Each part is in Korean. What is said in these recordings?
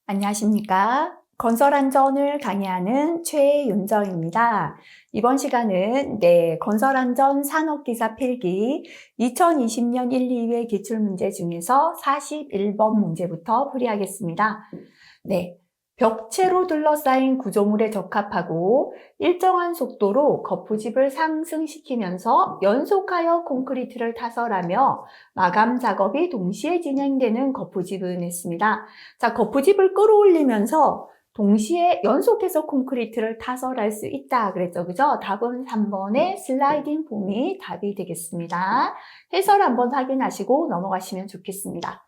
안녕하십니까? 건설안전을 강의하는 최윤정입니다. 이번 시간은 건설안전 산업기사 필기 2020년 1, 2회 기출문제 중에서 41번 문제부터 풀이하겠습니다. 벽체로 둘러싸인 구조물에 적합하고 일정한 속도로 거푸집을 상승시키면서 연속하여 콘크리트를 타설하며 마감 작업이 동시에 진행되는 거푸집은 했습니다. 자, 거푸집을 끌어올리면서 동시에 연속해서 콘크리트를 타설할 수 있다 그랬죠. 그죠? 답은 3번의 슬라이딩 폼이 답이 되겠습니다. 해설 한번 확인하시고 넘어가시면 좋겠습니다.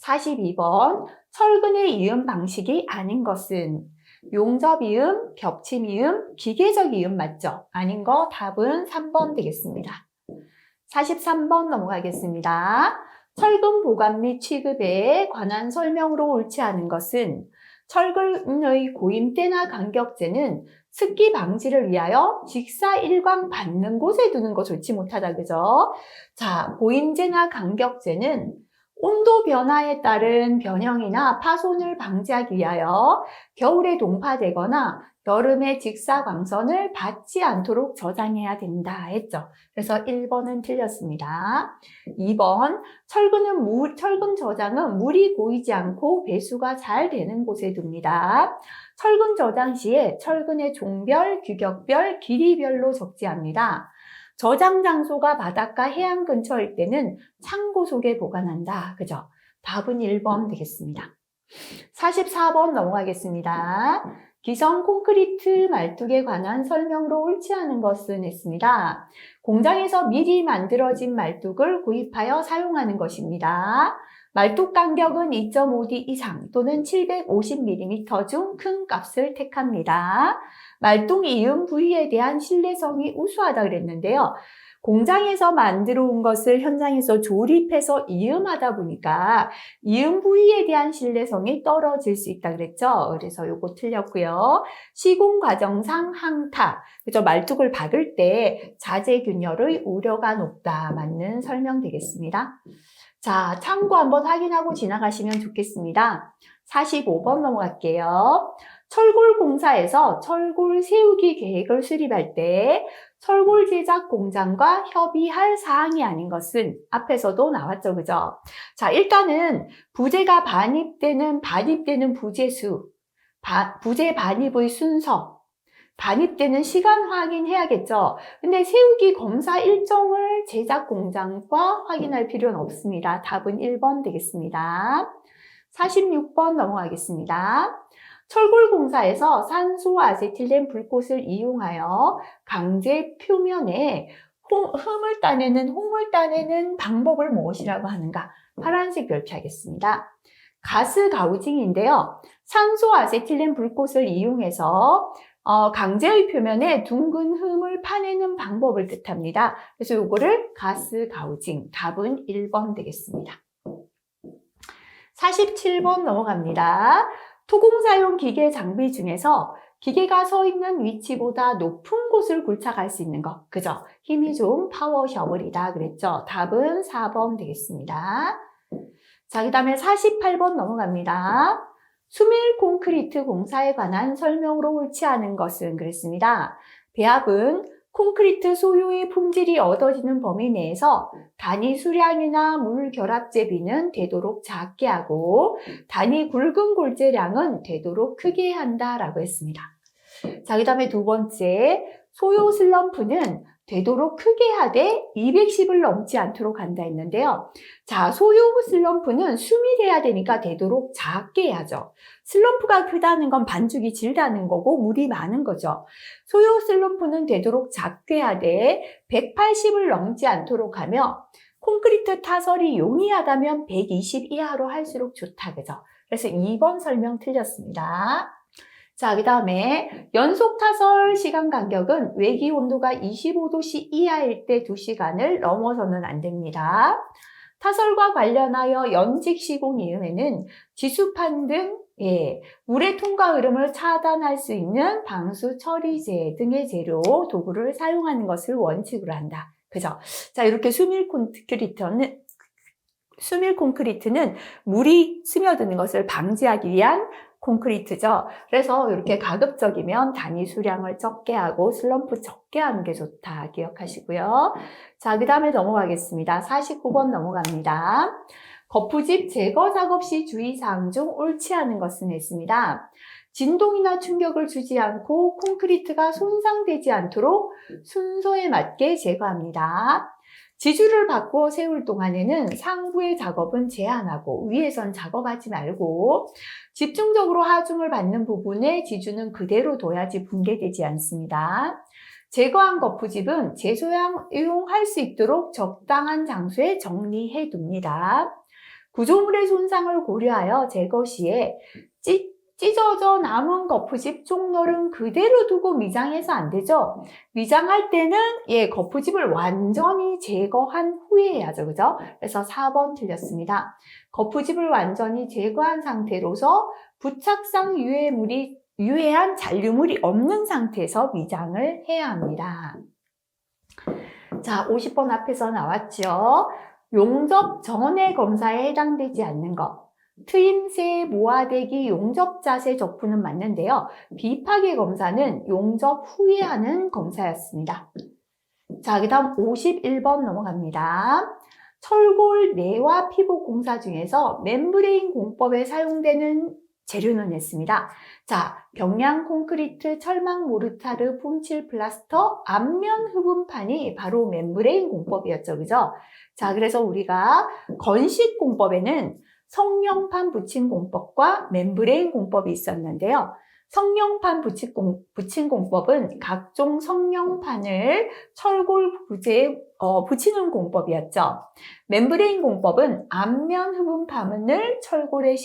42번 철근의 이음 방식이 아닌 것은 용접 이음, 겹침 이음, 기계적 이음 맞죠? 아닌 거 답은 3번 되겠습니다. 43번 넘어가겠습니다. 철근 보관 및 취급에 관한 설명으로 옳지 않은 것은 철근의 고임대나 간격재는 습기 방지를 위하여 직사 일광 받는 곳에 두는 거 좋지 못하다 그죠? 자, 고임재나 간격재는 온도 변화에 따른 변형이나 파손을 방지하기 위하여 겨울에 동파되거나 여름에 직사광선을 받지 않도록 저장해야 된다 했죠. 그래서 1번은 틀렸습니다. 2번 철근 저장은 물이 고이지 않고 배수가 잘 되는 곳에 둡니다. 철근 저장 시에 철근의 종별, 규격별, 길이별로 적재합니다. 저장 장소가 바닷가 해안 근처일 때는 창고 속에 보관한다. 그죠? 답은 1번 되겠습니다. 44번 넘어가겠습니다. 기성 콘크리트 말뚝에 관한 설명으로 옳지 않은 것은 했습니다. 공장에서 미리 만들어진 말뚝을 구입하여 사용하는 것입니다. 말뚝 간격은 2.5D 이상 또는 750mm 중 큰 값을 택합니다. 말뚝 이음 부위에 대한 신뢰성이 우수하다 그랬는데요. 공장에서 만들어 온 것을 현장에서 조립해서 이음하다 보니까 이음 부위에 대한 신뢰성이 떨어질 수 있다 그랬죠. 그래서 요거 틀렸고요. 시공 과정상 항타, 그죠? 말뚝을 박을 때 자재균열의 우려가 높다. 맞는 설명 되겠습니다. 자, 참고 한번 확인하고 지나가시면 좋겠습니다. 45번 넘어갈게요. 철골 공사에서 철골 세우기 계획을 수립할 때 철골 제작 공장과 협의할 사항이 아닌 것은 앞에서도 나왔죠. 그죠? 자, 일단은 부재가 반입되는 부재수, 부재 반입의 순서, 반입되는 시간 확인해야겠죠. 근데 세우기 검사 일정을 제작 공장과 확인할 필요는 없습니다. 답은 1번 되겠습니다. 46번 넘어가겠습니다. 철골 공사에서 산소 아세틸렌 불꽃을 이용하여 강제 표면에 홍을 따내는 방법을 무엇이라고 하는가? 파란색 별표하겠습니다. 가스 가우징인데요. 산소 아세틸렌 불꽃을 이용해서 강제의 표면에 둥근 흠을 파내는 방법을 뜻합니다. 그래서 이거를 가스 가우징, 답은 1번 되겠습니다. 47번 넘어갑니다. 토공사용 기계 장비 중에서 기계가 서 있는 위치보다 높은 곳을 굴착할 수 있는 거, 그죠? 힘이 좋은 파워 셔블이다 그랬죠? 답은 4번 되겠습니다. 자, 그 다음에 48번 넘어갑니다. 수밀 콘크리트 공사에 관한 설명으로 옳지 않은 것은 그랬습니다. 배합은 콘크리트 소유의 품질이 얻어지는 범위 내에서 단위 수량이나 물 결합 제비는 되도록 작게 하고 단위 굵은 골재량은 되도록 크게 한다라고 했습니다. 자, 그 다음에 두 번째, 소요 슬럼프는 되도록 크게 하되 210을 넘지 않도록 한다 했는데요. 자, 소요 슬럼프는 수밀해야 되니까 되도록 작게 해야죠. 슬럼프가 크다는 건 반죽이 질다는 거고 물이 많은 거죠. 소요 슬럼프는 되도록 작게 하되 180을 넘지 않도록 하며 콘크리트 타설이 용이하다면 120 이하로 할수록 좋다. 그죠? 그래서 2번 설명 틀렸습니다. 자, 그 다음에 연속 타설 시간 간격은 외기 온도가 25도씨 이하일 때 2시간을 넘어서는 안 됩니다. 타설과 관련하여 연직 시공 이음에는 지수판 등 물의 통과 흐름을 차단할 수 있는 방수 처리제 등의 재료, 도구를 사용하는 것을 원칙으로 한다. 그죠? 자, 이렇게 수밀 콘크리트는 물이 스며드는 것을 방지하기 위한 콘크리트죠. 그래서 이렇게 가급적이면 단위 수량을 적게 하고 슬럼프 적게 하는 게 좋다. 기억하시고요. 자, 그 다음에 넘어가겠습니다. 49번 넘어갑니다. 거푸집 제거 작업 시 주의사항 중 옳지 않은 것은 있습니다. 진동이나 충격을 주지 않고 콘크리트가 손상되지 않도록 순서에 맞게 제거합니다. 지주를 바꾸어 세울 동안에는 상부의 작업은 제한하고 위에선 작업하지 말고 집중적으로 하중을 받는 부분에 지주는 그대로 둬야지 붕괴되지 않습니다. 제거한 거푸집은 재사용할 수 있도록 적당한 장소에 정리해 둡니다. 구조물의 손상을 고려하여 제거 시에 찢어져 남은 거푸집 쪽널은 그대로 두고 미장해서 안 되죠. 미장할 때는 거푸집을 완전히 제거한 후에 해야죠. 그죠? 그래서 4번 틀렸습니다. 거푸집을 완전히 제거한 상태로서 부착상 유해한 잔류물이 없는 상태에서 미장을 해야 합니다. 자, 50번 앞에서 나왔죠. 용접 전의 검사에 해당되지 않는 것. 트임새, 모아대기, 용접 자세 적분은 맞는데요. 비파괴 검사는 용접 후에 하는 검사였습니다. 자, 그 다음 51번 넘어갑니다. 철골 내와 피복 공사 중에서 멤브레인 공법에 사용되는 재료는 했습니다. 자, 경량 콘크리트, 철망 모르타르, 폼칠 플라스터, 앞면 흡음판이 바로 멤브레인 공법이었죠. 그죠? 자, 그래서 우리가 건식 공법에는 성령판 붙인 공법과 멤브레인 공법이 있었는데요. 성령판 붙인 공법은 각종 성령판을 철골 구제에 붙이는 공법이었죠. 멤브레인 공법은 앞면 흡음판을 철골에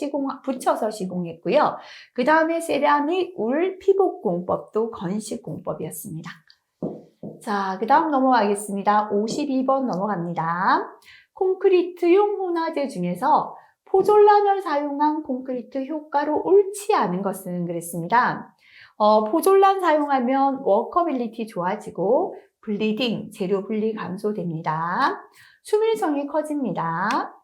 붙여서 시공했고요. 그 다음에 세라믹, 울, 피복 공법도 건식 공법이었습니다. 자, 그 다음 넘어가겠습니다. 52번 넘어갑니다. 콘크리트용 혼화제 중에서 포졸란을 사용한 콘크리트 효과로 옳지 않은 것은 그랬습니다. 포졸란 사용하면 워커빌리티 좋아지고 블리딩, 재료 분리 감소됩니다. 수밀성이 커집니다.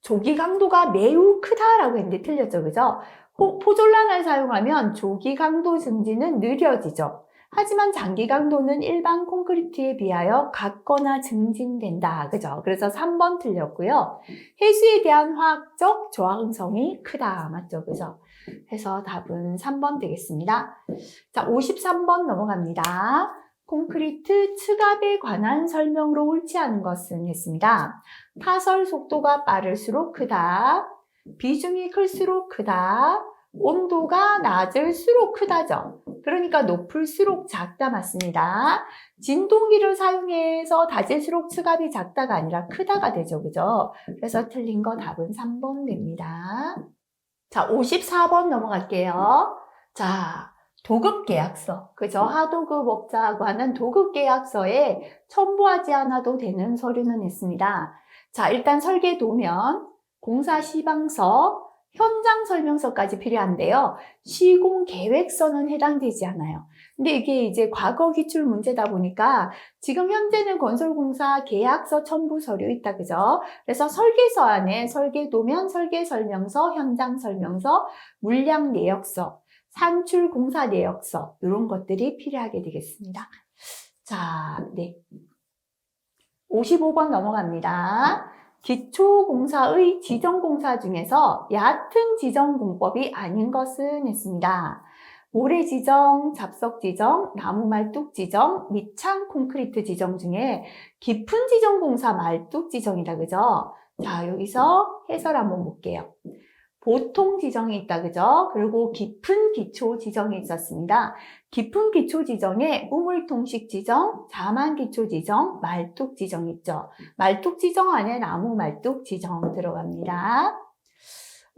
조기 강도가 매우 크다라고 했는데 틀렸죠, 그죠? 포졸란을 사용하면 조기 강도 증진은 느려지죠. 하지만 장기 강도는 일반 콘크리트에 비하여 같거나 증진된다. 그죠? 그래서 3번 틀렸고요. 해수에 대한 화학적 저항성이 크다. 맞죠? 그죠? 그래서 답은 3번 되겠습니다. 자, 53번 넘어갑니다. 콘크리트 측압에 관한 설명으로 옳지 않은 것은 했습니다. 타설 속도가 빠를수록 크다. 비중이 클수록 크다. 온도가 낮을수록 크다죠. 그러니까 높을수록 작다 맞습니다. 진동기를 사용해서 낮을수록 측압이 작다가 아니라 크다가 되죠. 그죠? 그래서 틀린 거 답은 3번 됩니다. 자, 54번 넘어갈게요. 자, 도급계약서. 그죠? 하도급업자하고 하는 도급계약서에 첨부하지 않아도 되는 서류는 있습니다. 자, 일단 설계도면, 공사시방서, 현장 설명서까지 필요한데요. 시공 계획서는 해당되지 않아요. 근데 이게 이제 과거 기출 문제다 보니까 지금 현재는 건설공사 계약서 첨부 서류 있다, 그죠? 그래서 설계서 안에 설계도면, 설계설명서, 현장 설명서, 물량 내역서, 산출 공사 내역서 이런 것들이 필요하게 되겠습니다. 자, 네. 55번 넘어갑니다. 기초공사의 지정공사 중에서 얕은 지정공법이 아닌 것은 있습니다. 모래 지정, 잡석 지정, 나무 말뚝 지정, 밑창 콘크리트 지정 중에 깊은 지정공사 말뚝 지정이다, 그죠? 자, 여기서 해설 한번 볼게요. 보통 지정이 있다, 그죠? 그리고 깊은 기초 지정이 있었습니다. 깊은 기초 지정에 우물통식 지정, 자만 기초 지정, 말뚝 지정 있죠. 말뚝 지정 안에 나무 말뚝 지정 들어갑니다.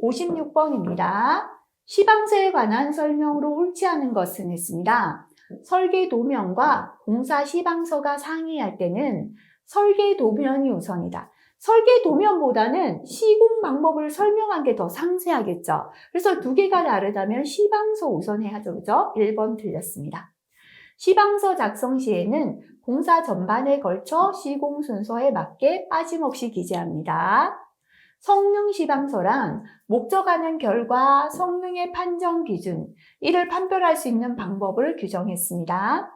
56번입니다. 시방서에 관한 설명으로 옳지 않은 것은 있습니다. 설계도면과 공사 시방서가 상이할 때는 설계도면이 우선이다. 설계도면보다는 시공 방법을 설명한 게 더 상세하겠죠. 그래서 두 개가 다르다면 시방서 우선해야죠. 그죠? 1번 틀렸습니다. 시방서 작성 시에는 공사 전반에 걸쳐 시공 순서에 맞게 빠짐없이 기재합니다. 성능시방서란 목적하는 결과, 성능의 판정 기준, 이를 판별할 수 있는 방법을 규정했습니다.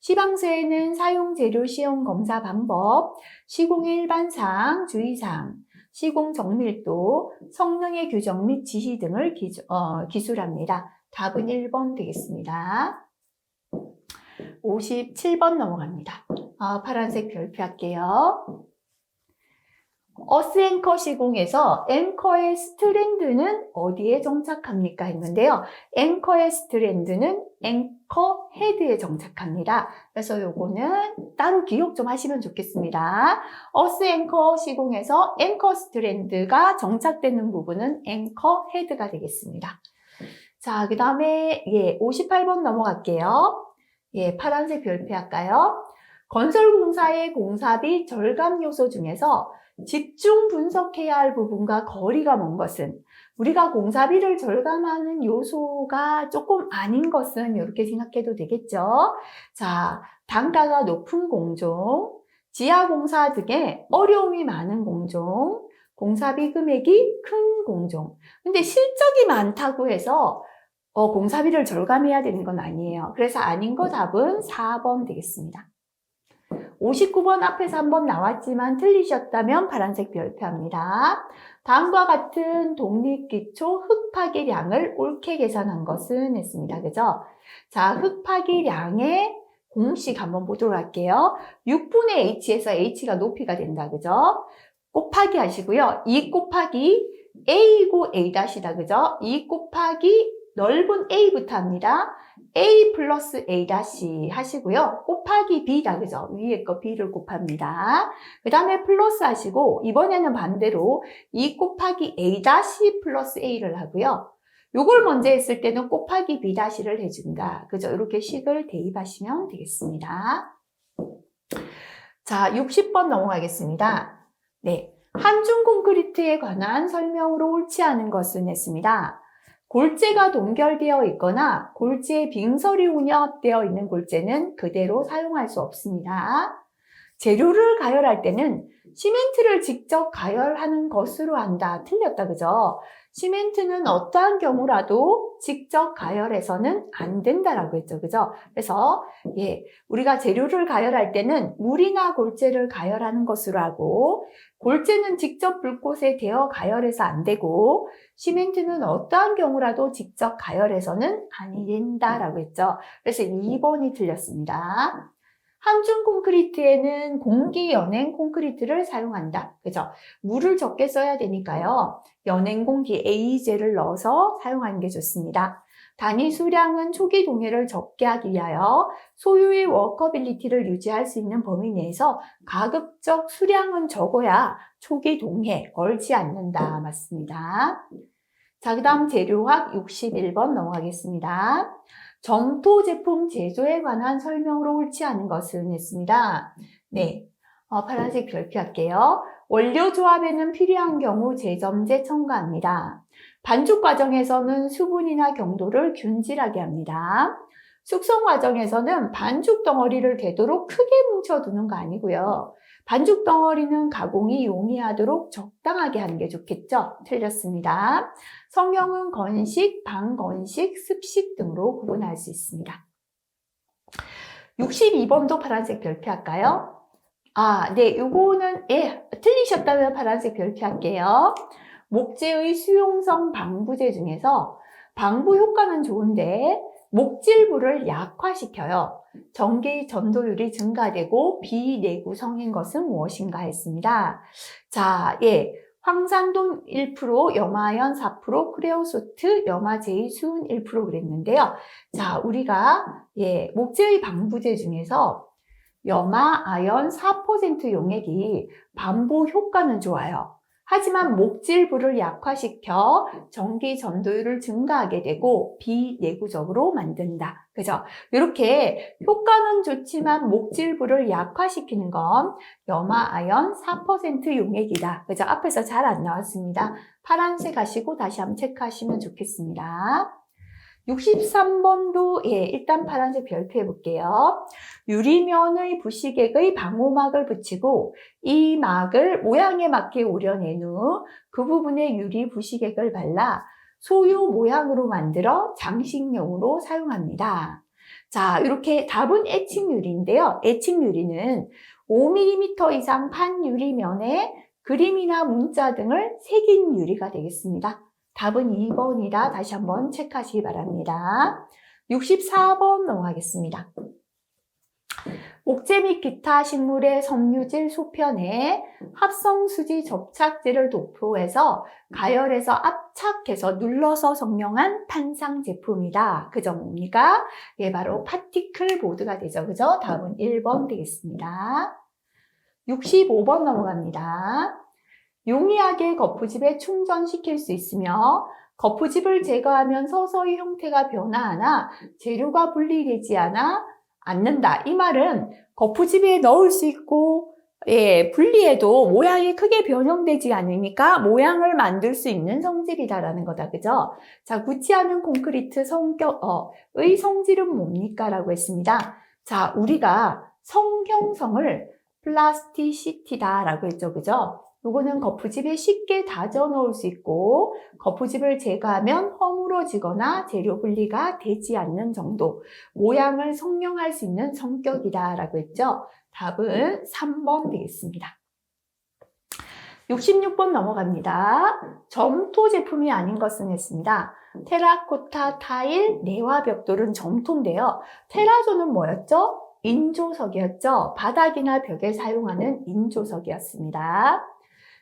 시방서에는 사용 재료 시험 검사 방법, 시공의 일반사항, 주의사항, 시공 정밀도, 성능의 규정 및 지시 등을 기술합니다. 답은 1번 되겠습니다. 57번 넘어갑니다. 파란색 별표 할게요. 어스 앵커 시공에서 앵커의 스트랜드는 어디에 정착합니까? 했는데요. 앵커의 스트랜드는 앵커 헤드에 정착합니다. 그래서 요거는 따로 기억 좀 하시면 좋겠습니다. 어스 앵커 시공에서 앵커 스트랜드가 정착되는 부분은 앵커 헤드가 되겠습니다. 자, 그 다음에 58번 넘어갈게요. 파란색 별표 할까요? 건설공사의 공사비 절감 요소 중에서 집중 분석해야 할 부분과 거리가 먼 것은, 우리가 공사비를 절감하는 요소가 조금 아닌 것은 이렇게 생각해도 되겠죠. 자, 단가가 높은 공종, 지하공사 등의 어려움이 많은 공종, 공사비 금액이 큰 공종. 근데 실적이 많다고 해서 공사비를 절감해야 되는 건 아니에요. 그래서 아닌 거 답은 4번 되겠습니다. 59번 앞에서 한번 나왔지만 틀리셨다면 파란색 별표합니다. 다음과 같은 독립기초 흙파기량을 옳게 계산한 것은 했습니다. 그죠? 자, 흙파기량의 공식 한번 보도록 할게요. 6분의 h에서 h가 높이가 된다. 그죠? 곱하기 하시고요. 2 곱하기 a고 a-이다. 그죠? 2 곱하기 넓은 a부터 합니다. a 플러스 a 다시 하시고요. 곱하기 b다. 그죠? 위에 거 b를 곱합니다. 그 다음에 플러스 하시고, 이번에는 반대로 2 곱하기 a 다시 플러스 a를 하고요. 요걸 먼저 했을 때는 곱하기 b 다시를 해준다. 그죠? 이렇게 식을 대입하시면 되겠습니다. 자, 60번 넘어가겠습니다. 네. 한중 콘크리트에 관한 설명으로 옳지 않은 것은 했습니다. 골재가 동결되어 있거나 골재에 빙설이 운엽되어 있는 골재는 그대로 사용할 수 없습니다. 재료를 가열할 때는 시멘트를 직접 가열하는 것으로 한다. 틀렸다. 그죠? 시멘트는 어떠한 경우라도 직접 가열해서는 안 된다라고 했죠. 그죠? 그래서 우리가 재료를 가열할 때는 물이나 골재를 가열하는 것으로 하고, 골재는 직접 불꽃에 데워 가열해서 안 되고, 시멘트는 어떠한 경우라도 직접 가열해서는 안 된다라고 했죠. 그래서 2번이 틀렸습니다. 한중 콘크리트에는 공기 연행 콘크리트를 사용한다. 그죠? 물을 적게 써야 되니까요. 연행 공기 A제를 넣어서 사용하는 게 좋습니다. 단위 수량은 초기 동해를 적게 하기 위하여 소유의 워커빌리티를 유지할 수 있는 범위 내에서 가급적 수량은 적어야 초기 동해 걸지 않는다. 맞습니다. 자, 그 다음 재료학 61번 넘어가겠습니다. 점토 제품 제조에 관한 설명으로 옳지 않은 것은 했습니다. 네, 파란색 별표 할게요. 원료 조합에는 필요한 경우 제점제 첨가합니다. 반죽 과정에서는 수분이나 경도를 균질하게 합니다. 숙성 과정에서는 반죽 덩어리를 되도록 크게 뭉쳐두는 거 아니고요. 반죽 덩어리는 가공이 용이하도록 적당하게 하는 게 좋겠죠? 틀렸습니다. 성형은 건식, 반건식, 습식 등으로 구분할 수 있습니다. 62번도 파란색 별표 할까요? 네, 요거는 틀리셨다면 파란색 별표 할게요. 목재의 수용성 방부제 중에서 방부 효과는 좋은데 목질부를 약화시켜요. 전기 전도율이 증가되고 비내구성인 것은 무엇인가 했습니다. 자, 황산동 1%, 염화아연 4%, 크레오소트, 염화제이 수은 1% 그랬는데요. 자, 우리가 목재의 방부제 중에서 염화아연 4% 용액이 반부 효과는 좋아요. 하지만 목질부를 약화시켜 전기 전도율을 증가하게 되고 비내구적으로 만든다. 그죠? 이렇게 효과는 좋지만 목질부를 약화시키는 건 염화아연 4% 용액이다. 그죠? 앞에서 잘 안 나왔습니다. 파란색 하시고 다시 한번 체크하시면 좋겠습니다. 63번도 일단 파란색 별표해 볼게요. 유리면의 부시객의 방호막을 붙이고 이 막을 모양에 맞게 오려낸 후 그 부분에 유리 부시객을 발라 소유 모양으로 만들어 장식용으로 사용합니다. 자, 이렇게 답은 애칭유리인데요. 애칭유리는 5mm 이상 판유리면에 그림이나 문자 등을 새긴 유리가 되겠습니다. 답은 2번이다. 다시 한번 체크하시기 바랍니다. 64번 넘어가겠습니다. 목재 및 기타 식물의 섬유질 소편에 합성수지 접착제를 도포해서 가열해서 압착해서 눌러서 성형한 판상 제품이다. 그죠? 뭡니까? 바로 파티클 보드가 되죠. 그죠? 답은 1번 되겠습니다. 65번 넘어갑니다. 용이하게 거푸집에 충전시킬 수 있으며 거푸집을 제거하면 서서히 형태가 변화하나 재료가 분리되지 않는다. 이 말은 거푸집에 넣을 수 있고 분리해도 모양이 크게 변형되지 않으니까 모양을 만들 수 있는 성질이다라는 거다. 그죠? 자, 굳지않은 콘크리트 성격의 성질은 뭡니까? 라고 했습니다. 자, 우리가 성형성을 플라스티시티다라고 했죠. 그죠? 요거는 거푸집에 쉽게 다져 넣을 수 있고 거푸집을 제거하면 허물어지거나 재료 분리가 되지 않는 정도, 모양을 성형할 수 있는 성격이다 라고 했죠. 답은 3번 되겠습니다. 66번 넘어갑니다. 점토 제품이 아닌 것은 했습니다. 테라코타, 타일, 내화 벽돌은 점토인데요. 테라조는 뭐였죠? 인조석이었죠. 바닥이나 벽에 사용하는 인조석이었습니다.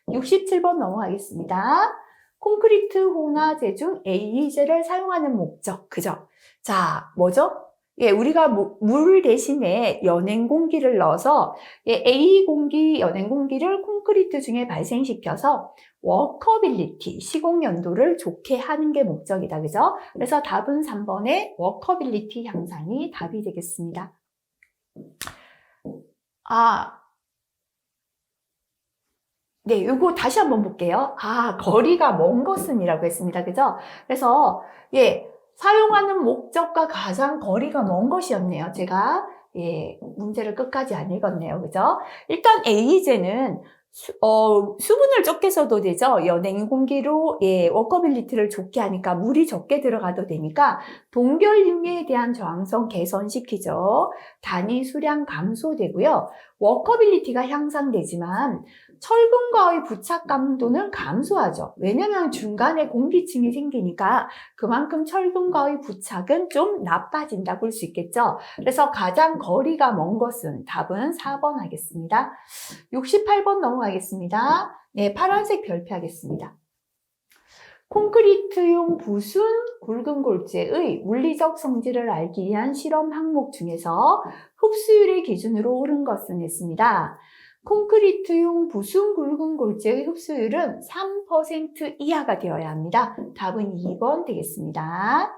67번 넘어가겠습니다. 콘크리트 혼화제 중 AE제를 사용하는 목적, 그죠? 자, 뭐죠? 우리가 물 대신에 연행 공기를 넣어서 A 공기, 연행 공기를 콘크리트 중에 발생시켜서 워커빌리티, 시공 연도를 좋게 하는 게 목적이다, 그죠? 그래서 답은 3번의 워커빌리티 향상이 답이 되겠습니다. 네, 요거 다시 한번 볼게요. 거리가 먼 것은이라고 했습니다. 그죠? 그래서, 사용하는 목적과 가장 거리가 먼 것이었네요. 제가, 문제를 끝까지 안 읽었네요. 그죠? 일단 A제는 수분을 적게 써도 되죠. 연행 공기로 워커빌리티를 좋게 하니까 물이 적게 들어가도 되니까 동결 융해에 대한 저항성 개선시키죠. 단위 수량 감소되고요. 워커빌리티가 향상되지만 철근과의 부착 강도는 감소하죠. 왜냐면 중간에 공기층이 생기니까 그만큼 철근과의 부착은 좀 나빠진다고 볼 수 있겠죠. 그래서 가장 거리가 먼 것은 답은 4번 하겠습니다. 68번 넘어가겠습니다. 네, 파란색 별표하겠습니다. 콘크리트용 부순 굵은 골재의 물리적 성질을 알기 위한 실험 항목 중에서 흡수율의 기준으로 옳은 것은 했습니다. 콘크리트용 부순 굵은 골재의 흡수율은 3% 이하가 되어야 합니다. 답은 2번 되겠습니다.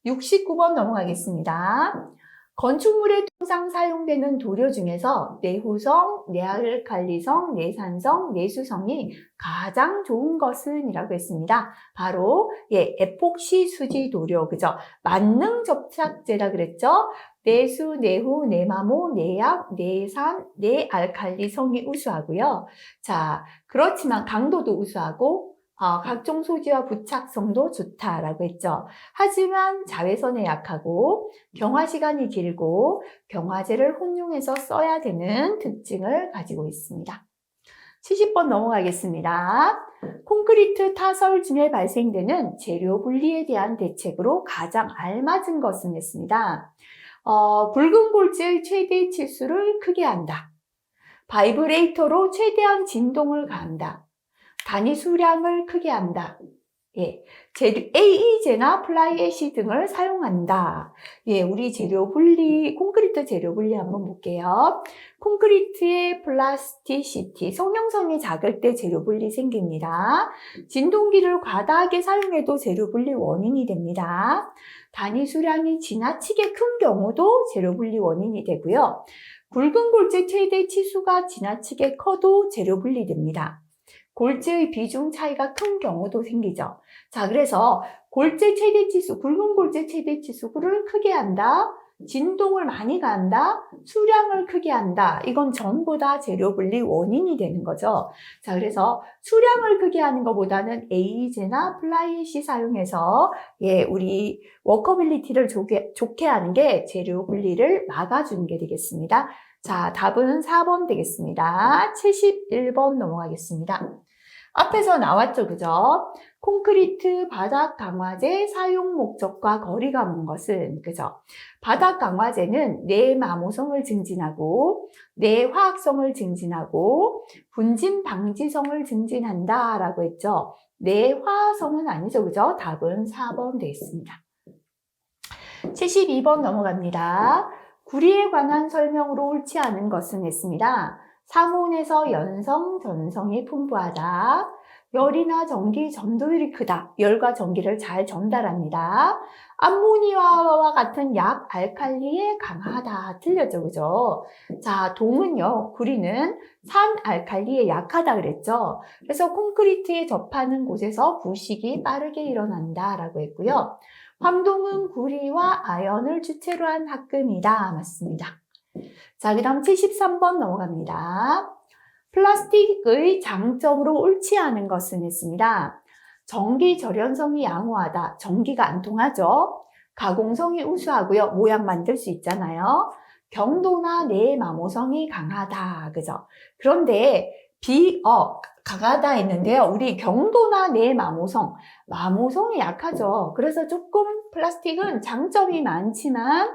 69번 넘어가겠습니다. 건축물에 통상 사용되는 도료 중에서 내후성, 내알칼리성, 내산성, 내수성이 가장 좋은 것은 이라고 했습니다. 바로 에폭시 수지 도료, 그죠? 만능 접착제라 그랬죠? 내수, 내후, 내마모, 내약, 내산, 내알칼리성이 우수하고요. 자, 그렇지만 강도도 우수하고 각종 소지와 부착성도 좋다라고 했죠. 하지만 자외선에 약하고 경화 시간이 길고 경화제를 혼용해서 써야 되는 특징을 가지고 있습니다. 70번 넘어가겠습니다. 콘크리트 타설 중에 발생되는 재료 분리에 대한 대책으로 가장 알맞은 것은 했습니다. 굵은 골재의 최대 치수를 크게 한다. 바이브레이터로 최대한 진동을 가한다. 단위 수량을 크게 한다. AE제나 플라이애쉬 등을 사용한다. 우리 재료 분리, 콘크리트 재료 분리 한번 볼게요. 콘크리트의 플라스티시티, 성형성이 작을 때 재료 분리 생깁니다. 진동기를 과다하게 사용해도 재료 분리 원인이 됩니다. 단위 수량이 지나치게 큰 경우도 재료 분리 원인이 되고요. 굵은 골재 최대 치수가 지나치게 커도 재료 분리됩니다. 골재의 비중 차이가 큰 경우도 생기죠. 자, 그래서 골재 최대치수, 굵은 골재 최대치수를 크게 한다. 진동을 많이 가한다. 수량을 크게 한다. 이건 전부 다 재료 분리 원인이 되는 거죠. 자, 그래서 수량을 크게 하는 것보다는 에이제나 플라이햇이 사용해서 우리 워커빌리티를 좋게 하는 게 재료 분리를 막아주는 게 되겠습니다. 자, 답은 4번 되겠습니다. 71번 넘어가겠습니다. 앞에서 나왔죠, 그죠? 콘크리트 바닥 강화제 사용 목적과 거리가 먼 것은, 그죠? 바닥 강화제는 내 마모성을 증진하고, 내 화학성을 증진하고, 분진 방지성을 증진한다 라고 했죠. 내 화성은 아니죠, 그죠? 답은 4번 되겠습니다. 72번 넘어갑니다. 구리에 관한 설명으로 옳지 않은 것은 했습니다. 상온에서 연성, 전성이 풍부하다. 열이나 전기 전도율이 크다. 열과 전기를 잘 전달합니다. 암모니아와 같은 약 알칼리에 강하다. 틀렸죠, 그죠? 자, 동은요, 구리는 산 알칼리에 약하다 그랬죠. 그래서 콘크리트에 접하는 곳에서 부식이 빠르게 일어난다 라고 했고요. 황동은 구리와 아연을 주체로 한 합금이다. 맞습니다. 자, 그 다음 73번 넘어갑니다. 플라스틱의 장점으로 옳지 않은 것은 있습니다. 전기 절연성이 양호하다. 전기가 안 통하죠. 가공성이 우수하고요. 모양 만들 수 있잖아요. 경도나 내마모성이 강하다. 그죠? 그런데 강하다 했는데요. 우리 경도나 마모성이 약하죠. 그래서 조금 플라스틱은 장점이 많지만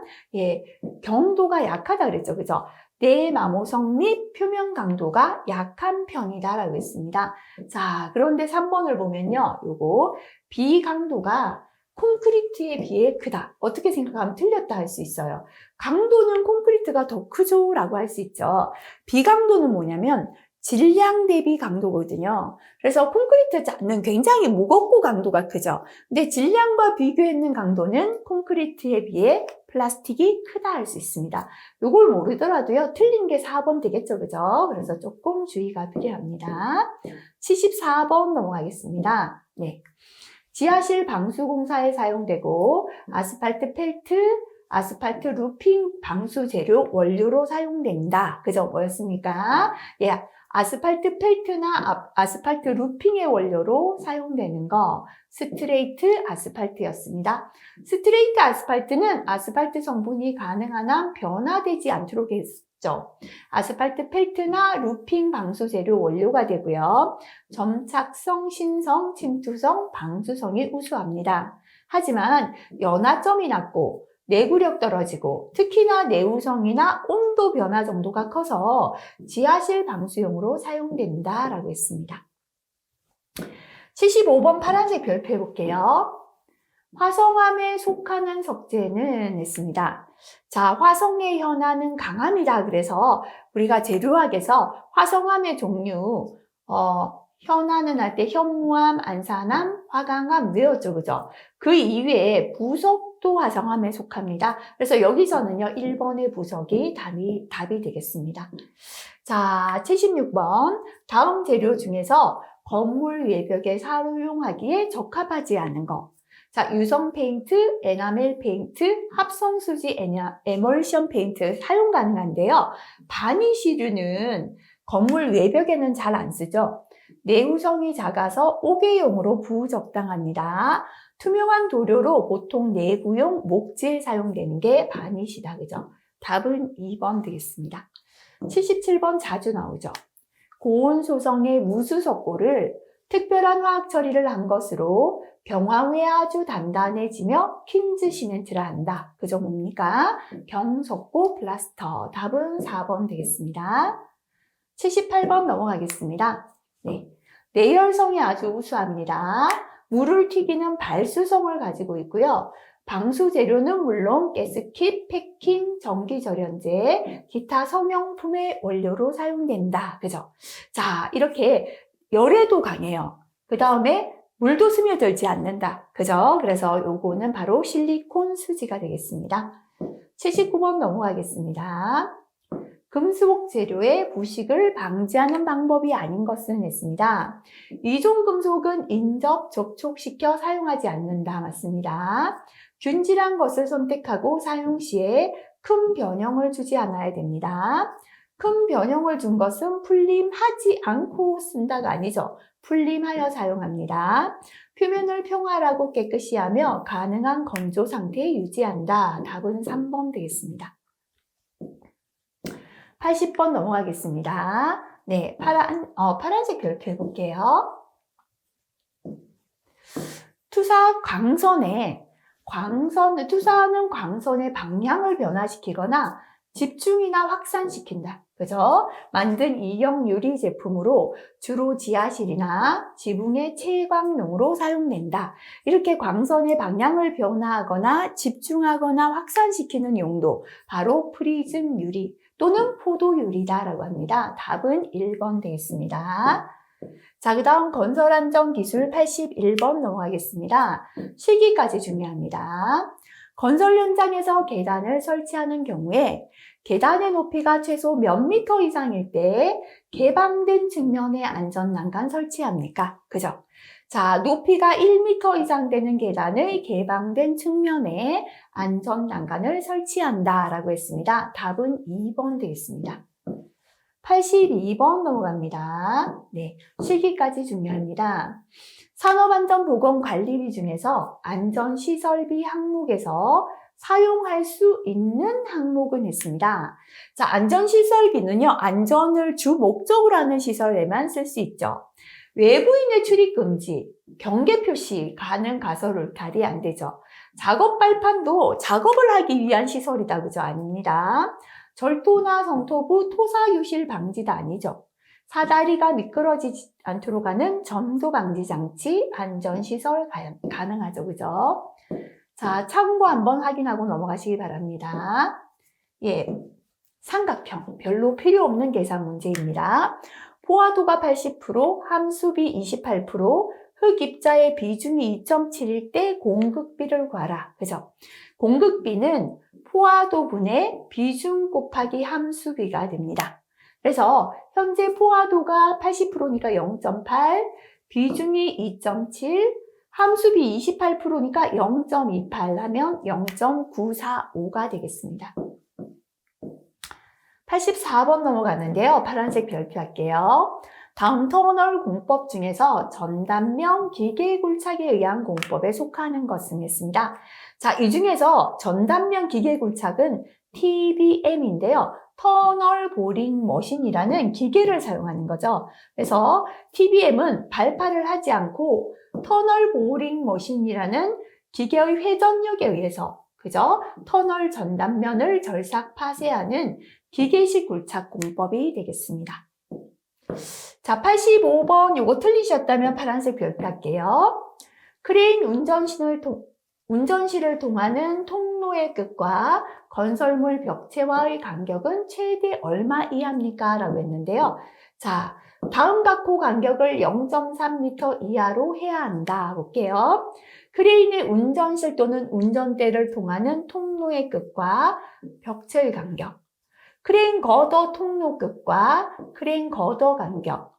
경도가 약하다 그랬죠. 그죠? 내마모성 및 표면 강도가 약한 편이다라고 했습니다. 자, 그런데 3번을 보면요. 요거 비강도가 콘크리트에 비해 크다. 어떻게 생각하면 틀렸다 할 수 있어요. 강도는 콘크리트가 더 크죠 라고 할 수 있죠. 비강도는 뭐냐면 질량 대비 강도거든요. 그래서 콘크리트는 굉장히 무겁고 강도가 크죠. 근데 질량과 비교했는 강도는 콘크리트에 비해 플라스틱이 크다 할 수 있습니다. 이걸 모르더라도요. 틀린 게 4번 되겠죠. 그죠? 그래서 조금 주의가 필요합니다. 74번 넘어가겠습니다. 네. 지하실 방수공사에 사용되고 아스팔트 펠트, 아스팔트 루핑 방수 재료 원료로 사용된다. 그죠? 뭐였습니까? 아스팔트 펠트나 아스팔트 루핑의 원료로 사용되는 거 스트레이트 아스팔트였습니다. 스트레이트 아스팔트는 아스팔트 성분이 가능한 한 변화되지 않도록 했죠. 아스팔트 펠트나 루핑 방수 재료 원료가 되고요. 점착성, 신성, 침투성, 방수성이 우수합니다. 하지만 연화점이 낮고 내구력 떨어지고 특히나 내우성이나 온도 변화 정도가 커서 지하실 방수용으로 사용된다라고 했습니다. 75번 파란색 별표 해볼게요. 화성암에 속하는 석재는 했습니다. 자, 화성의 현화는 강암이다. 그래서 우리가 재료학에서 화성암의 종류 현화는 할 때 현무암, 안산암, 화강암 외웠죠, 그죠? 그 이외에 부석도 화성암에 속합니다. 그래서 여기서는요, 1번의 부석이 답이 되겠습니다. 자, 76번. 다음 재료 중에서 건물 외벽에 사용하기에 적합하지 않은 거. 자, 유성 페인트, 에나멜 페인트, 합성 수지 에멀션 페인트 사용 가능한데요. 바니쉬류는 건물 외벽에는 잘 안 쓰죠. 내구성이 작아서 옥외용으로 부적당합니다. 투명한 도료로 보통 내구용 목재에 사용되는 게 바니쉬다. 그죠? 답은 2번 되겠습니다. 77번 자주 나오죠. 고온소성의 무수석고를 특별한 화학 처리를 한 것으로 경화 후에 아주 단단해지며 퀸즈 시멘트를 한다. 그죠? 뭡니까? 경석고 플라스터. 답은 4번 되겠습니다. 78번 넘어가겠습니다. 네. 내열성이 아주 우수합니다. 물을 튀기는 발수성을 가지고 있고요. 방수 재료는 물론 가스킷, 패킹, 전기절연제, 기타 성형품의 원료로 사용된다. 그죠? 자, 이렇게 열에도 강해요. 그 다음에 물도 스며들지 않는다. 그죠? 그래서 요거는 바로 실리콘 수지가 되겠습니다. 79번 넘어가겠습니다. 금속 재료의 부식을 방지하는 방법이 아닌 것은 했습니다. 이종 금속은 인접, 접촉시켜 사용하지 않는다. 맞습니다. 균질한 것을 선택하고 사용 시에 큰 변형을 주지 않아야 됩니다. 큰 변형을 준 것은 풀림하지 않고 쓴다가 아니죠. 풀림하여 사용합니다. 표면을 평활하고 깨끗이 하며 가능한 건조 상태에 유지한다. 답은 3번 되겠습니다. 80번 넘어가겠습니다. 네, 파란색 별표 해볼게요. 투사는 광선의 방향을 변화시키거나 집중이나 확산시킨다. 그죠? 만든 이형 유리 제품으로 주로 지하실이나 지붕의 채광용으로 사용된다. 이렇게 광선의 방향을 변화하거나 집중하거나 확산시키는 용도, 바로 프리즘 유리 또는 포도 유리다라고 합니다. 답은 1번 되겠습니다. 자, 그 다음 건설안전기술 81번 넘어가겠습니다. 실기까지 중요합니다. 건설 현장에서 계단을 설치하는 경우에 계단의 높이가 최소 몇 미터 이상일 때 개방된 측면에 안전난간 설치합니까? 그죠? 자, 높이가 1m 이상 되는 계단의 개방된 측면에 안전난간을 설치한다라고 했습니다. 답은 2번 되겠습니다. 82번 넘어갑니다. 네, 실기까지 중요합니다. 산업안전보건관리비 중에서 안전시설비 항목에서 사용할 수 있는 항목은 있습니다. 자, 안전시설비는요, 안전을 주 목적으로 하는 시설에만 쓸 수 있죠. 외부인의 출입 금지, 경계 표시, 가능 가설 울타리 안 되죠. 작업 발판도 작업을 하기 위한 시설이다, 그죠? 아닙니다. 절도나 성토부, 토사 유실 방지도 아니죠. 사다리가 미끄러지지 않도록 하는 전도 방지 장치, 안전시설 가능하죠, 그죠? 자, 참고 한번 확인하고 넘어가시기 바랍니다. 예, 삼각형, 별로 필요 없는 계산 문제입니다. 포화도가 80%, 함수비 28%, 흑입자의 비중이 2.7일 때 공극비를 구하라. 그죠? 공극비는 포화도분의 비중 곱하기 함수비가 됩니다. 그래서 현재 포화도가 80%니까 0.8, 비중이 2.7, 함수비 28%니까 0.28 하면 0.945가 되겠습니다. 84번 넘어가는데요. 파란색 별표 할게요. 다음 터널 공법 중에서 전단면 기계굴착에 의한 공법에 속하는 것은 있습니다. 자, 이 중에서 전단면 기계굴착은 TBM인데요. 터널 보링 머신이라는 기계를 사용하는 거죠. 그래서 TBM은 발파를 하지 않고 터널 보링 머신이라는 기계의 회전력에 의해서, 그죠? 터널 전단면을 절삭 파쇄하는 기계식 굴착 공법이 되겠습니다. 자, 85번 요거 틀리셨다면 파란색 별표 할게요. 크레인 운전실을 통하는 통로의 끝과 건설물 벽체와의 간격은 최대 얼마 이하입니까? 라고 했는데요. 자, 다음 각호 간격을 0.3m 이하로 해야 한다. 볼게요. 크레인의 운전실 또는 운전대를 통하는 통로의 끝과 벽체의 간격, 크레인 거더 통로 끝과 크레인 거더 간격,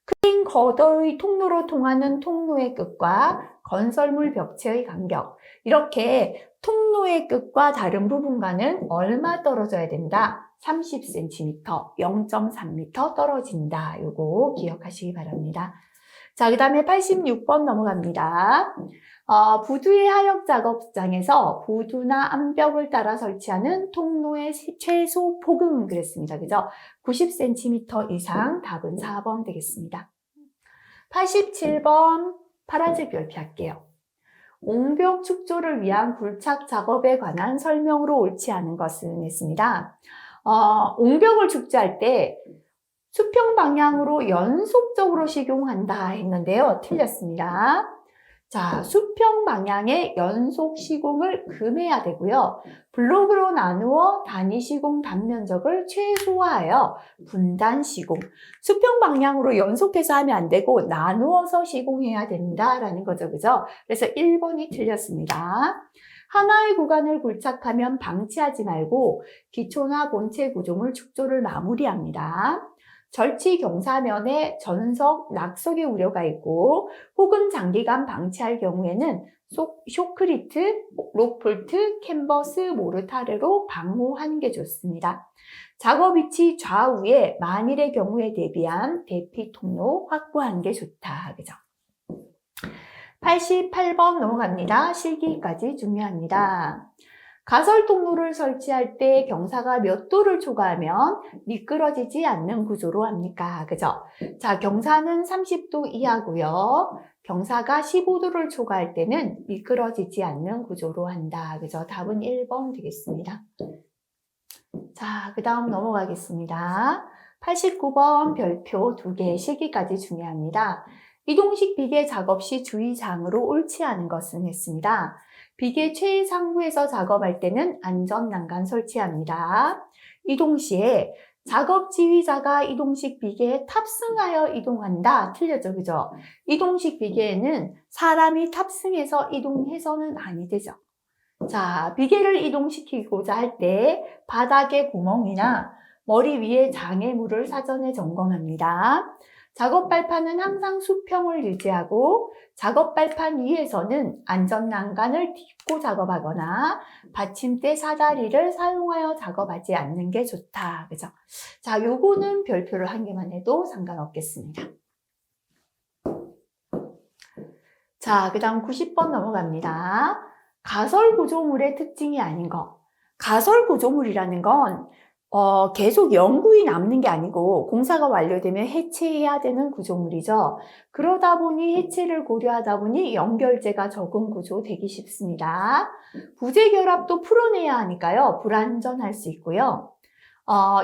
크레인 거더의 통로로 통하는 통로의 끝과 건설물 벽체의 간격, 이렇게 통로의 끝과 다른 부분과는 얼마 떨어져야 된다? 30cm, 0.3m 떨어진다. 요거 기억하시기 바랍니다. 자, 그 다음에 86번 넘어갑니다. 부두의 하역 작업장에서 부두나 암벽을 따라 설치하는 통로의 최소 폭은 그랬습니다. 그죠? 90cm 이상, 답은 4번 되겠습니다. 87번 파란색 별표 할게요. 옹벽 축조를 위한 굴착 작업에 관한 설명으로 옳지 않은 것은 있습니다. 옹벽을 축조할 때 수평 방향으로 연속적으로 시공한다 했는데요. 틀렸습니다. 자, 수평 방향의 연속 시공을 금해야 되고요. 블록으로 나누어 단위 시공 단면적을 최소화하여 분단 시공. 수평 방향으로 연속해서 하면 안 되고 나누어서 시공해야 된다라는 거죠. 그죠? 그래서 1번이 틀렸습니다. 하나의 구간을 굴착하면 방치하지 말고 기초나 본체 구조물 축조를 마무리합니다. 절치 경사면에 전석, 낙석의 우려가 있고 혹은 장기간 방치할 경우에는 쇼크리트, 록폴트, 캔버스, 모르타르로 방호하는 게 좋습니다. 작업 위치 좌우에 만일의 경우에 대비한 대피 통로 확보하는 게 좋다. 그죠? 88번 넘어갑니다. 실기까지 중요합니다. 가설 통로를 설치할 때 경사가 몇 도를 초과하면 미끄러지지 않는 구조로 합니까? 그죠? 자, 경사는 30도 이하고요. 경사가 15도를 초과할 때는 미끄러지지 않는 구조로 한다. 그죠? 답은 1번 되겠습니다. 자, 그 다음 넘어가겠습니다. 89번 별표 2개 실기까지 중요합니다. 이동식 비계 작업 시 주의사항으로 옳지 않은 것은 했습니다. 비계 최상부에서 작업할 때는 안전난간 설치합니다. 이동 시에 작업 지휘자가 이동식 비계에 탑승하여 이동한다. 틀렸죠, 그죠? 이동식 비계에는 사람이 탑승해서 이동해서는 아니 되죠. 자, 비계를 이동시키고자 할 때 바닥에 구멍이나 머리 위에 장애물을 사전에 점검합니다. 작업 발판은 항상 수평을 유지하고 작업 발판 위에서는 안전난간을 딛고 작업하거나 받침대 사다리를 사용하여 작업하지 않는 게 좋다. 그죠? 자, 요거는 별표를 한 개만 해도 상관없겠습니다. 자, 그 다음 90번 넘어갑니다. 가설 구조물의 특징이 아닌 것. 가설 구조물이라는 건 계속 영구히 남는 게 아니고 공사가 완료되면 해체해야 되는 구조물이죠. 그러다 보니 해체를 고려하다 보니 연결재가 적은 구조 되기 쉽습니다. 부재 결합도 풀어내야 하니까요. 불안전할 수 있고요.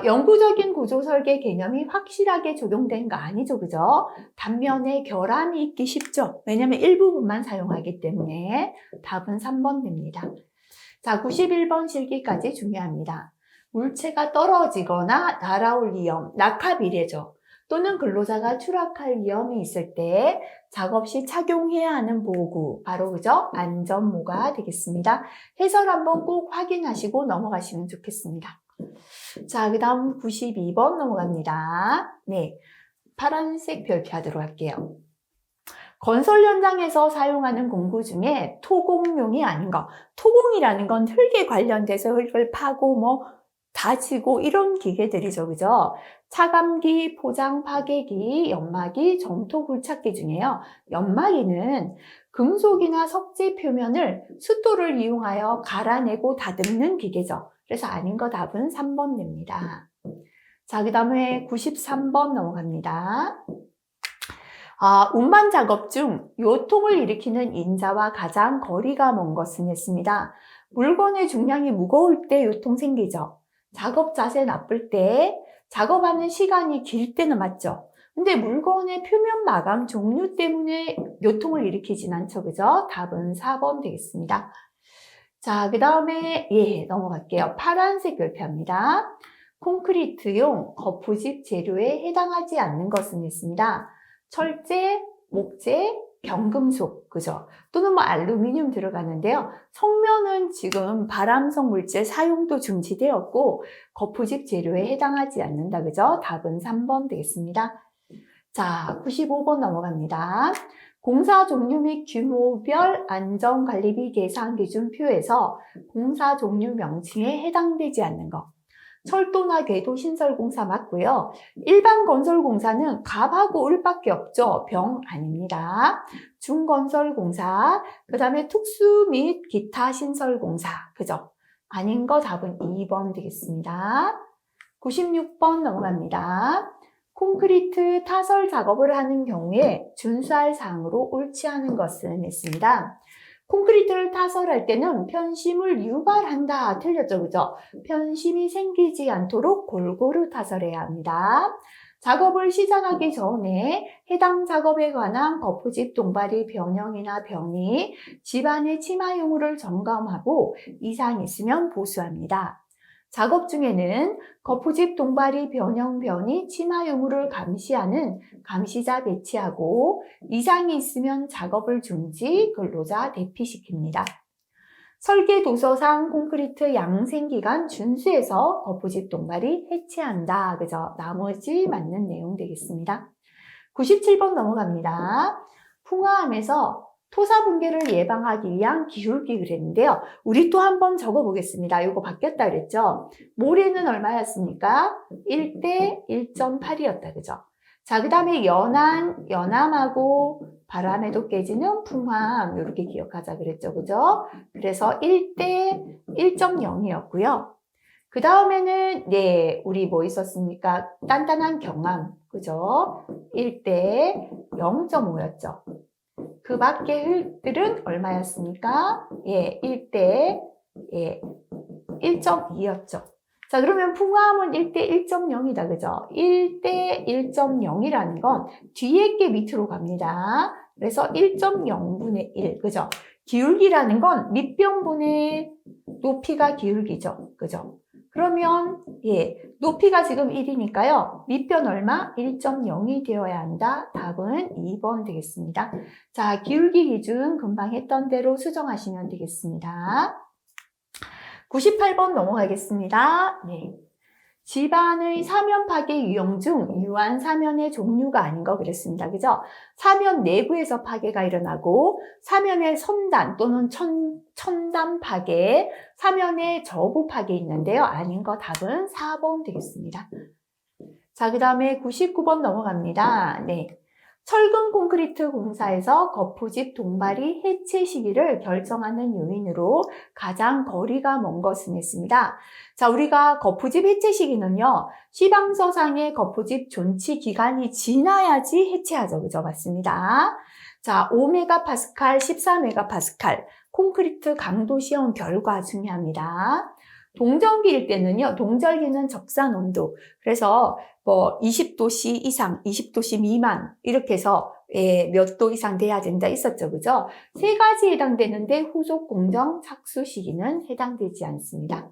영구적인 구조 설계 개념이 확실하게 적용된 거 아니죠, 그죠? 단면에 결함이 있기 쉽죠. 왜냐면 일부분만 사용하기 때문에 답은 3번 됩니다. 자, 91번 실기까지 중요합니다. 물체가 떨어지거나 날아올 위험, 낙하 비례죠. 또는 근로자가 추락할 위험이 있을 때 작업 시 착용해야 하는 보호구, 바로 그죠? 안전모가 되겠습니다. 해설 한번 꼭 확인하시고 넘어가시면 좋겠습니다. 자, 그 다음 92번 넘어갑니다. 네, 파란색 별표하도록 할게요. 건설 현장에서 사용하는 공구 중에 토공용이 아닌 거. 토공이라는 건 흙에 관련돼서 흙을 파고 다지고 이런 기계들이죠, 그죠? 차감기, 포장 파괴기, 연마기, 점토 굴착기 중에요. 연마기는 금속이나 석재 표면을 숫도를 이용하여 갈아내고 다듬는 기계죠. 그래서 아닌 거 답은 3번 됩니다. 자, 그 다음에 93번 넘어갑니다. 운반 작업 중 요통을 일으키는 인자와 가장 거리가 먼 것은 했습니다. 물건의 중량이 무거울 때 요통 생기죠. 작업 자세 나쁠 때, 작업하는 시간이 길 때는 맞죠. 근데 물건의 표면 마감 종류 때문에 요통을 일으키진 않죠, 그죠? 답은 4번 되겠습니다. 자, 그 다음에 넘어갈게요. 파란색 별표입니다. 콘크리트용 거푸집 재료에 해당하지 않는 것은 있습니다. 철제, 목재, 경금속, 그죠? 또는 알루미늄 들어가는데요. 성면은 지금 발암성 물질 사용도 중지되었고 거푸집 재료에 해당하지 않는다, 그죠? 답은 3번 되겠습니다. 자, 95번 넘어갑니다. 공사 종류 및 규모별 안전관리비 계산 기준표에서 공사 종류 명칭에 해당되지 않는 것. 철도나 궤도 신설 공사 맞고요. 일반 건설 공사는 갑하고 을밖에 없죠. 병 아닙니다. 중건설 공사, 그 다음에 특수 및 기타 신설 공사, 그죠? 아닌 거 답은 2번 되겠습니다. 96번 넘어갑니다. 콘크리트 타설 작업을 하는 경우에 준수할 사항으로 옳지 않은 것은 있습니다. 콘크리트를 타설할 때는 편심을 유발한다. 틀렸죠, 그죠? 편심이 생기지 않도록 골고루 타설해야 합니다. 작업을 시작하기 전에 해당 작업에 관한 거푸집 동발이 변형이나 변이, 집안의 치마 유무를 점검하고 이상 있으면 보수합니다. 작업 중에는 거푸집 동발이 변형, 변이, 치마 유무를 감시하는 감시자 배치하고 이상이 있으면 작업을 중지, 근로자 대피시킵니다. 설계도서상 콘크리트 양생기간 준수해서 거푸집 동발이 해체한다. 그죠? 나머지 맞는 내용 되겠습니다. 97번 넘어갑니다. 풍화함에서 토사 붕괴를 예방하기 위한 기울기 그랬는데요. 우리 또 한번 적어보겠습니다. 이거 바뀌었다 그랬죠? 모래는 얼마였습니까? 1대 1.8이었다. 그죠? 자, 그 다음에 연암하고 바람에도 깨지는 풍화함 이렇게 기억하자 그랬죠. 그죠? 그래서 1대 1.0이었고요. 그 다음에는 네, 우리 뭐 있었습니까? 단단한 경함. 그죠? 1대 0.5였죠. 그 밖의 흙들은 얼마였습니까? 예, 1대 1.2였죠. 자, 그러면 풍화함은 1대 1.0이다. 그죠? 1대 1.0이라는 건 뒤에 게 밑으로 갑니다. 그래서 1.0분의 1. 그죠? 기울기라는 건 밑변분의 높이가 기울기죠. 그죠? 그러면 예, 높이가 지금 1이니까요. 밑변 얼마? 1.0이 되어야 한다. 답은 2번 되겠습니다. 자, 기울기 기준 금방 했던 대로 수정하시면 되겠습니다. 98번 넘어가겠습니다. 네. 집안의 사면 파괴 유형 중 유한 사면의 종류가 아닌 거 그랬습니다. 그죠? 사면 내부에서 파괴가 일어나고 사면의 선단 또는 천단 파괴, 사면의 저부 파괴 있는데요. 아닌 거 답은 4번 되겠습니다. 자, 그 다음에 99번 넘어갑니다. 네. 철근 콘크리트 공사에서 거푸집 동발이 해체 시기를 결정하는 요인으로 가장 거리가 먼 것은 했습니다. 자, 우리가 거푸집 해체 시기는요, 시방서상의 거푸집 존치 기간이 지나야지 해체하죠. 그죠? 맞습니다. 자, 5메가파스칼, 14메가파스칼, 콘크리트 강도 시험 결과 중요합니다. 동전기일 때는요, 동절기는 적산 온도. 그래서 뭐 20도씨 이상, 20도씨 미만 이렇게 해서 몇 도 이상 돼야 된다 있었죠. 그죠? 세 가지 해당되는데 후속 공정 착수 시기는 해당되지 않습니다.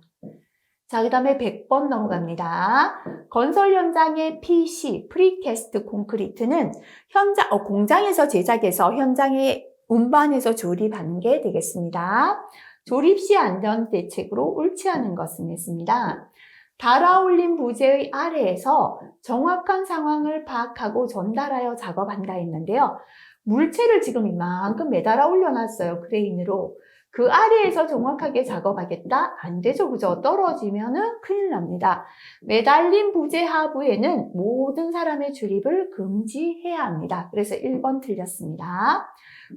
자, 그 다음에 100번 넘어갑니다. 건설 현장의 PC, 프리캐스트 콘크리트는 공장에서 제작해서 현장에 운반해서 조립하는 게 되겠습니다. 조립 시 안전 대책으로 옳지 않은 것은 했습니다. 달아올린 부재의 아래에서 정확한 상황을 파악하고 전달하여 작업한다 했는데요. 물체를 지금 이만큼 매달아 올려놨어요. 크레인으로. 그 아래에서 정확하게 작업하겠다? 안 되죠. 그죠? 떨어지면은 큰일 납니다. 매달린 부재 하부에는 모든 사람의 출입을 금지해야 합니다. 그래서 1번 틀렸습니다.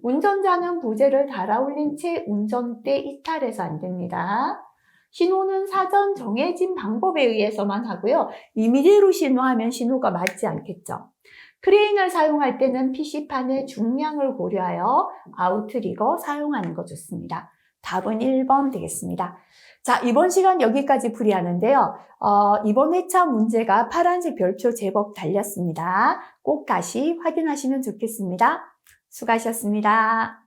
운전자는 부재를 달아올린 채 운전대 이탈해서 안 됩니다. 신호는 사전 정해진 방법에 의해서만 하고요. 임의대로 신호하면 신호가 맞지 않겠죠. 크레인을 사용할 때는 PC판의 중량을 고려하여 아웃리거 사용하는 거 좋습니다. 답은 1번 되겠습니다. 자, 이번 시간 여기까지 풀이하는데요. 이번 회차 문제가 파란색 별표 제법 달렸습니다. 꼭 다시 확인하시면 좋겠습니다. 수고하셨습니다.